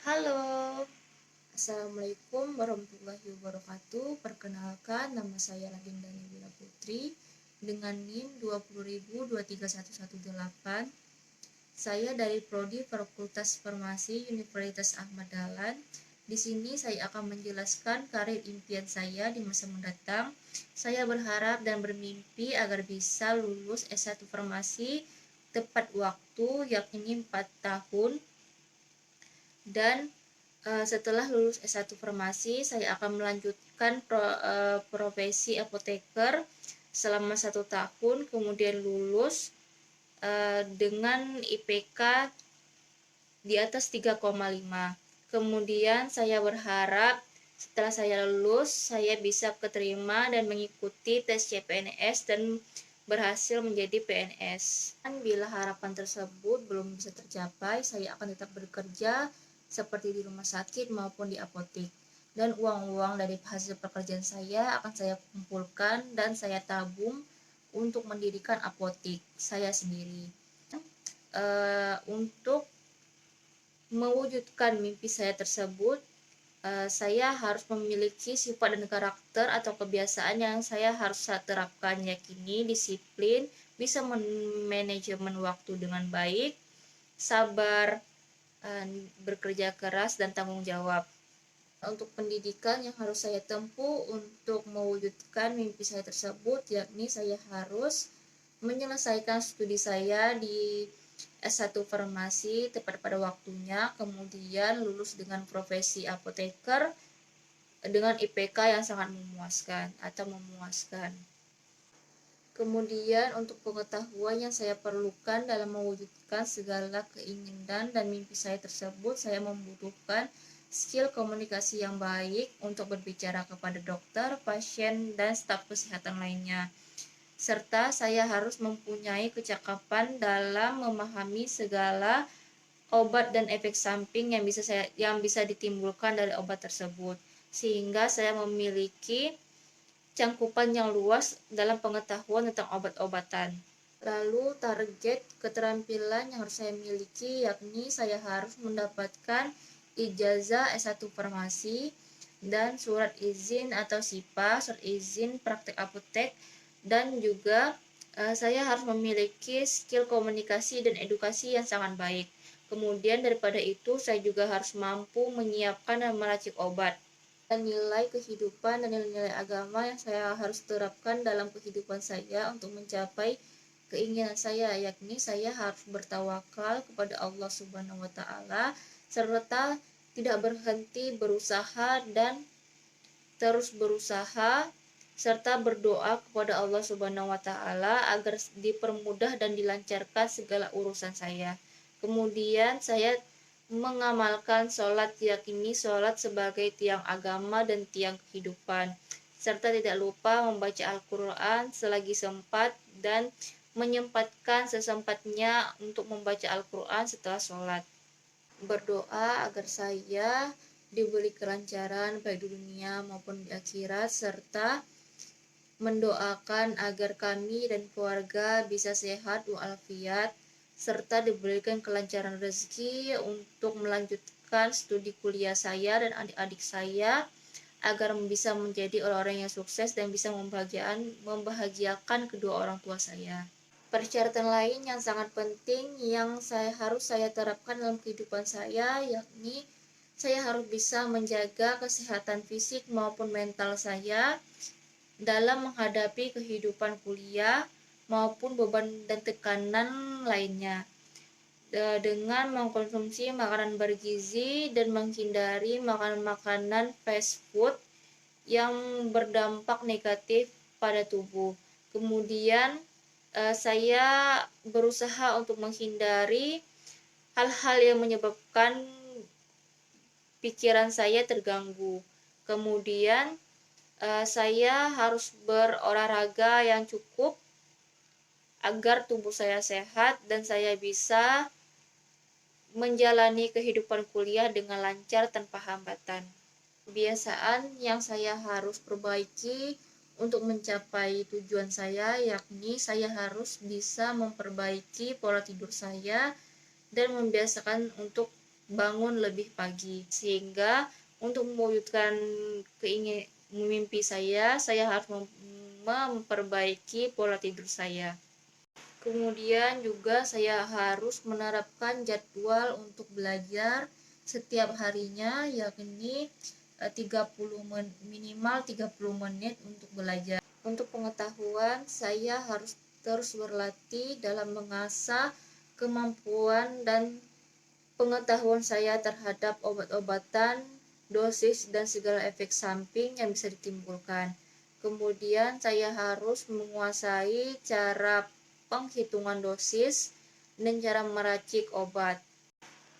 Halo, Assalamualaikum warahmatullahi wabarakatuh. Perkenalkan, nama saya Laginda Nabila Putri dengan NIM 20.23118. Saya dari Prodi Fakultas Farmasi Universitas Ahmad Dahlan. Di sini saya akan menjelaskan karir impian saya di masa mendatang. Saya berharap dan bermimpi agar bisa lulus S1 Farmasi tepat waktu, yakni 4 tahun, dan setelah lulus S1 Farmasi, saya akan melanjutkan profesi apoteker selama 1 tahun, kemudian lulus dengan IPK di atas 3,5. Kemudian saya berharap setelah saya lulus, saya bisa keterima dan mengikuti tes CPNS dan berhasil menjadi PNS. Dan bila harapan tersebut belum bisa tercapai, saya akan tetap bekerja seperti di rumah sakit maupun di apotek. Dan uang-uang dari hasil pekerjaan saya akan saya kumpulkan dan saya tabung untuk mendirikan apotek saya sendiri. Untuk mewujudkan mimpi saya tersebut, saya harus memiliki sifat dan karakter atau kebiasaan yang saya harus terapkan, yakni disiplin, bisa manajemen waktu dengan baik, sabar, bekerja keras, dan tanggung jawab. Untuk pendidikan yang harus saya tempuh untuk mewujudkan mimpi saya tersebut, yakni saya harus menyelesaikan studi saya di S1 Farmasi tepat pada waktunya, kemudian lulus dengan profesi apoteker dengan IPK yang sangat memuaskan. Kemudian untuk pengetahuan yang saya perlukan dalam mewujudkan segala keinginan dan mimpi saya tersebut, saya membutuhkan skill komunikasi yang baik untuk berbicara kepada dokter, pasien, dan staf kesehatan lainnya. Serta saya harus mempunyai kecakapan dalam memahami segala obat dan efek samping yang bisa ditimbulkan dari obat tersebut, sehingga saya memiliki cangkupan yang luas dalam pengetahuan tentang obat-obatan. Lalu target keterampilan yang harus saya miliki, yakni saya harus mendapatkan ijazah S1 Farmasi dan surat izin atau SIPA, surat izin praktek apotek, dan juga saya harus memiliki skill komunikasi dan edukasi yang sangat baik. Kemudian daripada itu, saya juga harus mampu menyiapkan dan meracik obat. Dan nilai kehidupan dan nilai agama yang saya harus terapkan dalam kehidupan saya untuk mencapai keinginan saya, yakni saya harus bertawakal kepada Allah Subhanahu wa Ta'ala, serta tidak berhenti berusaha dan terus berusaha, serta berdoa kepada Allah Subhanahu wa Ta'ala agar dipermudah dan dilancarkan segala urusan saya. Kemudian saya mengamalkan sholat, yakni sholat sebagai tiang agama dan tiang kehidupan, serta tidak lupa membaca Al-Quran selagi sempat dan menyempatkan sesempatnya untuk membaca Al-Quran setelah sholat. Berdoa agar saya diberi kelancaran baik di dunia maupun di akhirat, serta mendoakan agar kami dan keluarga bisa sehat walafiat, serta diberikan kelancaran rezeki untuk melanjutkan studi kuliah saya dan adik-adik saya agar bisa menjadi orang-orang yang sukses dan bisa membahagiakan kedua orang tua saya. Persyaratan lain yang sangat penting yang harus saya terapkan dalam kehidupan saya, yakni saya harus bisa menjaga kesehatan fisik maupun mental saya dalam menghadapi kehidupan kuliah maupun beban dan tekanan lainnya, dengan mengkonsumsi makanan bergizi dan menghindari makanan-makanan fast food yang berdampak negatif pada tubuh. Kemudian saya berusaha untuk menghindari hal-hal yang menyebabkan pikiran saya terganggu. Kemudian saya harus berolahraga yang cukup agar tubuh saya sehat dan saya bisa menjalani kehidupan kuliah dengan lancar tanpa hambatan. Kebiasaan yang saya harus perbaiki untuk mencapai tujuan saya, yakni saya harus bisa memperbaiki pola tidur saya dan membiasakan untuk bangun lebih pagi. Sehingga untuk mewujudkan mimpi saya harus memperbaiki pola tidur saya. Kemudian juga saya harus menerapkan jadwal untuk belajar setiap harinya, yakni minimal 30 menit untuk belajar. Untuk pengetahuan, saya harus terus berlatih dalam mengasah kemampuan dan pengetahuan saya terhadap obat-obatan, dosis, dan segala efek samping yang bisa ditimbulkan. Kemudian saya harus menguasai cara penghitungan dosis dan cara meracik obat.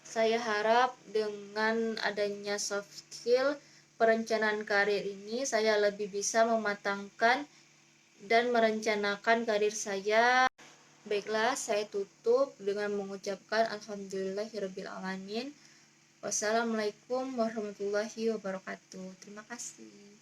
Saya harap dengan adanya soft skill perencanaan karir ini, saya lebih bisa mematangkan dan merencanakan karir saya. Baiklah, saya tutup dengan mengucapkan alhamdulillahirabbil alamin. Wassalamualaikum warahmatullahi wabarakatuh. Terima kasih.